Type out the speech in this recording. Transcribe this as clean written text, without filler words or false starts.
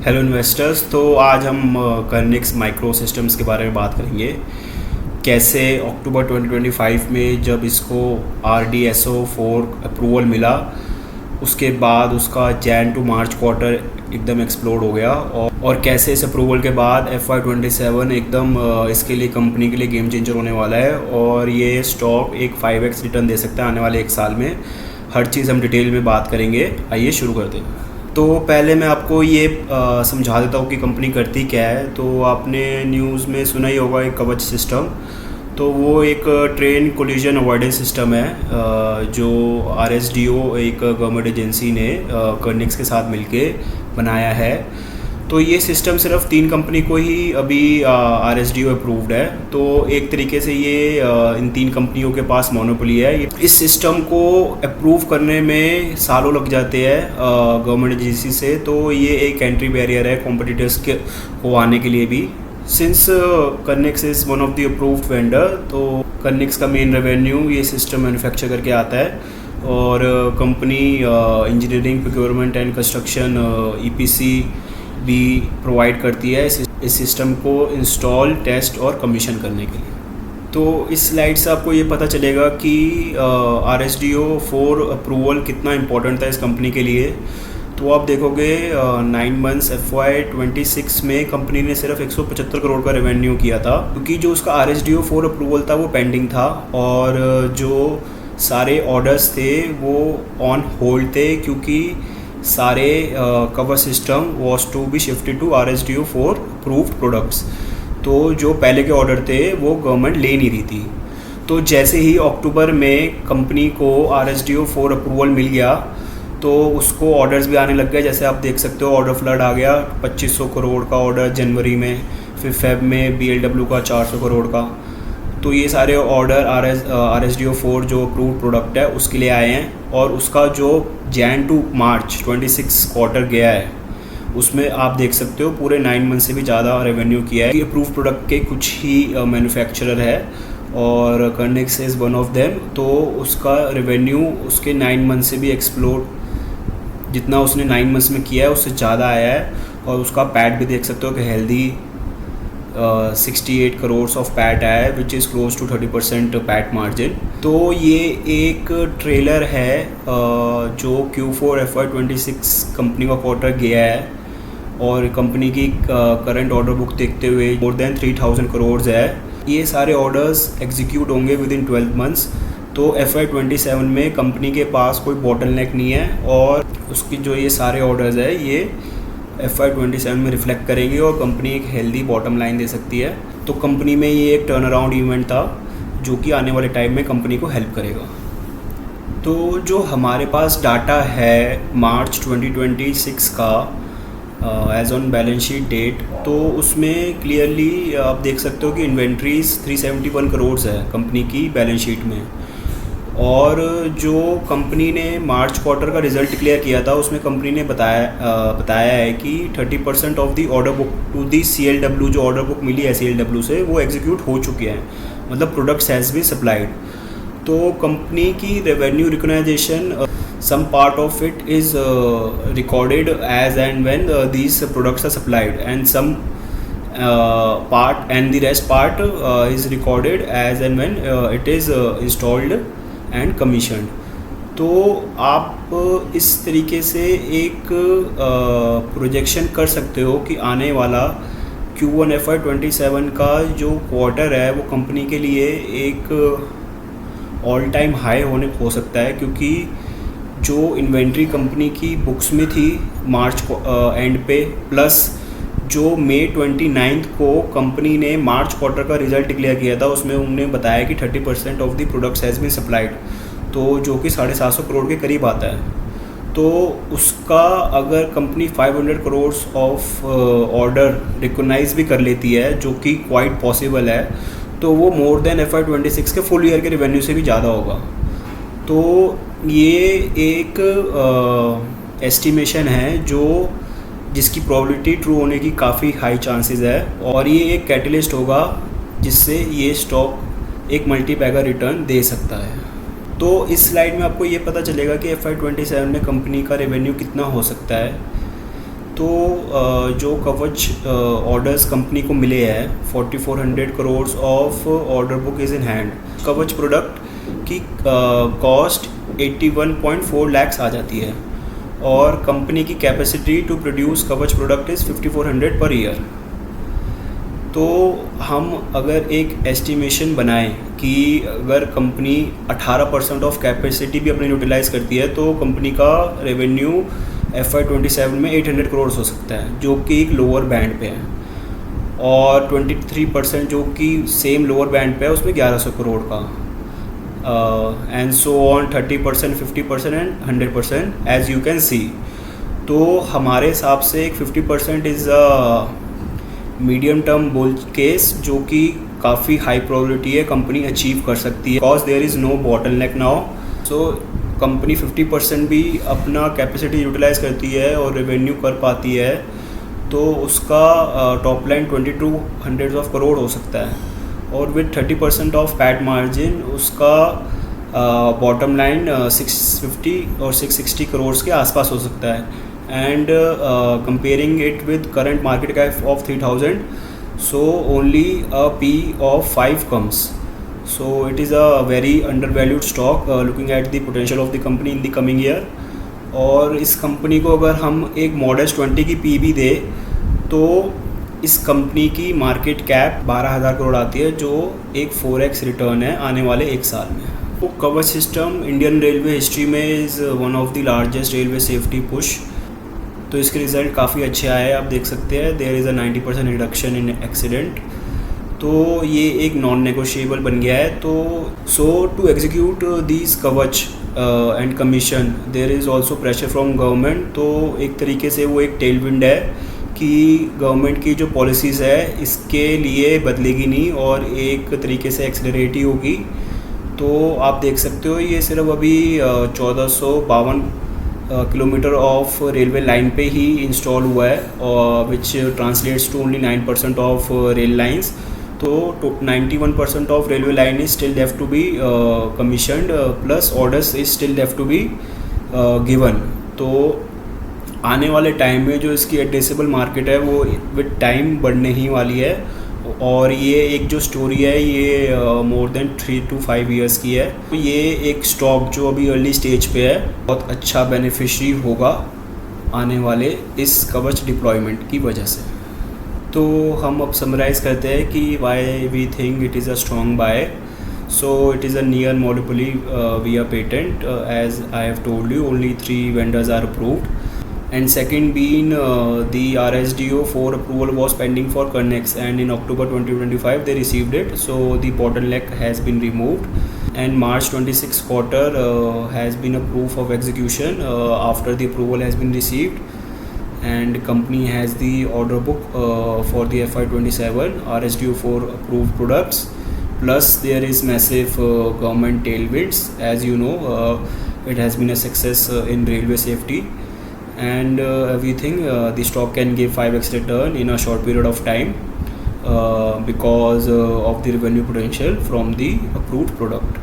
Hello investors. तो आज हम कर्निक्स माइक्रो सिस्टम्स के बारे में बात करेंगे। कैसे अक्टूबर 2025 में जब इसको RDSO4 अप्रूवल मिला, उसके बाद उसका जैन टू मार्च क्वार्टर एकदम एक्सप्लोड हो गया और कैसे इस अप्रूवल के बाद FY27 एकदम इसके लिए कंपनी के लिए गेम चेंजर होने वाला है और ये स्टॉक एक 5x रिटर्न दे सकता है आने वाले एक साल में। हर चीज़ हम डिटेल में बात करेंगे। आइए शुरू करते हैं। तो पहले मैं आपको ये समझा देता हूँ कि कंपनी करती क्या है। तो आपने न्यूज़ में सुना ही होगा एक कवच सिस्टम। तो वो एक ट्रेन कोलिजन अवॉइडेंस सिस्टम है जो RSDO एक गवर्नमेंट एजेंसी ने कर्निक्स के साथ मिलके बनाया है। तो ये सिस्टम सिर्फ 3 कंपनी को ही अभी RSDO अप्रूव्ड है। तो एक तरीके से ये इन 3 कंपनियों के पास मोनोपोली है। इस सिस्टम को अप्रूव करने में सालों लग जाते हैं गवर्नमेंट एजेंसी से। तो ये एक एंट्री बैरियर है कॉम्पिटिटर्स के को आने के लिए भी। Since Kernex is one of the approved vendor, तो कर्निक्स का मेन रेवेन्यू ये सिस्टम मैन्युफैक्चर करके आता है और company engineering, procurement and construction EPC भी प्रोवाइड करती है इस सिस्टम को इंस्टॉल, टेस्ट और कमीशन करने के लिए। तो इस स्लाइड से आपको ये पता चलेगा कि RSDO4 अप्रूवल कितना इम्पोर्टेंट था इस कंपनी के लिए। तो आप देखोगे 9 मंथ्स FY26 में कंपनी ने सिर्फ 175 करोड़ का रेवेन्यू किया था, क्योंकि जो उसका RSDO4 अप्रूवल था वो पेंडिंग था और जो सारे ऑर्डर्स थे वो ऑन होल्ड थे, क्योंकि सारे cover system was to be shifted to RSDO4 approved products. तो जो पहले के ऑर्डर थे वो गवर्नमेंट ले नहीं रही थी। तो जैसे ही अक्टूबर में कंपनी को RSDO4 अप्रूवल मिल गया तो उसको ऑर्डर्स भी आने लग गए। जैसे आप देख सकते हो ऑर्डर फ्लड आ गया। 2500 करोड़ का ऑर्डर जनवरी में, फिर फेब में BLW का 400 करोड़ का। तो ये सारे ऑर्डर RSDO4 जो अप्रूव्ड प्रोडक्ट है उसके लिए आए हैं और उसका जो जैन टू मार्च 26 क्वार्टर गया है उसमें आप देख सकते हो पूरे 9 मंथ से भी ज़्यादा रेवेन्यू किया है। ये अप्रूव्ड प्रोडक्ट के कुछ ही मैन्युफैक्चरर है और कर्निक्स इज़ वन ऑफ देम। तो उसका रेवेन्यू उसके 9 मंथ से भी एक्सप्लोड, जितना उसने 9 मंथ्स में किया है उससे ज़्यादा आया है। और उसका पैट भी देख सकते हो कि हेल्दी 68 करोड़ ऑफ पैट आया है, which is close to 30% PAT margin. तो ये एक ट्रेलर है जो Q4 FY26 कंपनी का क्वार्टर गया है और कंपनी की करंट ऑर्डर बुक देखते हुए मोर देन 3000 करोड़ है। ये सारे ऑर्डर्स एग्जीक्यूट होंगे विद इन 12 मंथ्स। तो FY27 में कंपनी के पास कोई बॉटलनेक नहीं है और उसकी जो ये सारे ऑर्डर्स है ये FY27 में रिफ्लेक्ट करेंगे और कंपनी एक हेल्दी बॉटम लाइन दे सकती है। तो कंपनी में ये एक टर्न अराउंड इवेंट था जो कि आने वाले टाइम में कंपनी को हेल्प करेगा। तो जो हमारे पास डाटा है मार्च 2026 का as on balance sheet date, तो उसमें क्लियरली आप देख सकते हो कि इन्वेंट्रीज 371 करोड़ है कंपनी की बैलेंस शीट में। और जो कंपनी ने मार्च क्वार्टर का रिज़ल्ट डिक्लेयर किया था उसमें कंपनी ने बताया है कि 30% of the order book to the CLW, जो ऑर्डर बुक मिली है CLW से, वो एग्जीक्यूट हो चुके हैं, मतलब प्रोडक्ट्स हैज़ बी सप्लाइड। तो कंपनी की revenue recognisation some part of it is recorded as and when these products are supplied, and some part and the rest part is recorded as and when it is installed and commissioned. तो आप इस तरीके से एक projection कर सकते हो कि आने वाला Q1 FY27 का जो क्वार्टर है वो कंपनी के लिए एक ऑल टाइम हाई होने हो सकता है, क्योंकि जो इन्वेंट्री कंपनी की बुक्स में थी मार्च एंड पे, प्लस जो मई 29 को कंपनी ने मार्च क्वार्टर का रिज़ल्ट डिक्लेयर किया था उसमें उन्होंने बताया कि 30% of the products has been supplied, तो जो कि 750 करोड़ के करीब आता है। तो उसका अगर company 500 crore of order recognise भी कर लेती है, जो कि क्वाइट पॉसिबल है, तो वो मोर देन FY26 के फुल ईयर के रेवेन्यू से भी ज़्यादा होगा। तो ये एक एस्टिमेशन है जो जिसकी प्रोबेबिलिटी ट्रू होने की काफ़ी हाई चांसेस है और ये एक कैटलिस्ट होगा जिससे ये स्टॉक एक मल्टीबैगर रिटर्न दे सकता है। तो इस स्लाइड में आपको ये पता चलेगा कि FY27 में कंपनी का रेवेन्यू कितना हो सकता है। तो जो कवच ऑर्डर्स कंपनी को मिले हैं 4400 crore of order book is in hand. कवच प्रोडक्ट की कॉस्ट 81.4 lakhs आ जाती है और कंपनी की कैपेसिटी टू प्रोड्यूस कवच प्रोडक्ट इज़ 5400 पर ईयर। तो हम अगर एक एस्टिमेशन बनाएं कि अगर कंपनी 18% ऑफ कैपेसिटी भी अपनी यूटिलाइज़ करती है तो कंपनी का रेवेन्यू FY27 में 800 करोड़ हो सकता है, जो कि एक लोअर बैंड पे है, और 23% जो कि सेम लोअर बैंड पे है उसमें 1100 करोड़ का, and so on 30%, 50% and 100% as you can see. तो हमारे हिसाब से एक 50% is medium term bull case, जो कि काफ़ी हाई प्रोबेबिलिटी है कंपनी अचीव कर सकती है, because there is no bottleneck now. So company 50% भी अपना कैपेसिटी यूटिलाइज़ करती है और रेवेन्यू कर पाती है तो उसका टॉप लाइन 2200 करोड़ हो सकता है, और विद 30% ऑफ पैट मार्जिन उसका बॉटम लाइन 650 और 660 करोड़ के आसपास हो सकता है। And comparing it with current market cap of 3000, so only a P of 5 comes, so it is a very undervalued stock looking at the potential of the company in the coming year। और इस company को अगर हम एक modest 20 की P भी दे तो इस कंपनी की मार्केट कैप 12,000 करोड़ आती है, जो एक 4x रिटर्न है आने वाले एक साल में। तो कवच सिस्टम इंडियन रेलवे हिस्ट्री में is one of the largest railway safety push, तो इसके रिज़ल्ट काफ़ी अच्छे आए हैं, आप देख सकते हैं there is a 90% reduction in accident, तो ये एक नॉन नेगोशिएबल बन गया है। तो so to execute these Kavach and commission there is also pressure from government. तो एक तरीके से वो एक टेल विंड है कि गवर्नमेंट की जो पॉलिसीज़ है इसके लिए बदलेगी नहीं और एक तरीके से एक्सेलरेट ही होगी। तो आप देख सकते हो ये सिर्फ अभी 1452 किलोमीटर ऑफ रेलवे लाइन पे ही इंस्टॉल हुआ है, और which translates to only 9% of rail lines. तो 91% of railway line is still left to be commissioned, plus orders is still left to be given. तो आने वाले टाइम में जो इसकी एड्रेसेबल मार्केट है वो विद टाइम बढ़ने ही वाली है, और ये एक जो स्टोरी है ये मोर देन 3 to 5 ईयर्स की है। तो ये एक स्टॉक जो अभी अर्ली स्टेज पे है बहुत अच्छा बेनिफिशरी होगा आने वाले इस कवच डिप्लॉयमेंट की वजह से। तो हम अब समराइज़ करते हैं कि why we think it is a strong buy. So it is a near monopoly via patent, as I have told you only 3 vendors are approved, and second being the RSDO for approval was pending for Connex, and in October 2025 they received it, so the bottleneck has been removed, and March 26 quarter has been a proof of execution after the approval has been received, and company has the order book for the FY27 RSDO for approved products, plus there is massive government tailwinds, as you know it has been a success in railway safety, and everything the stock can give 5x return in a short period of time because of the revenue potential from the approved product.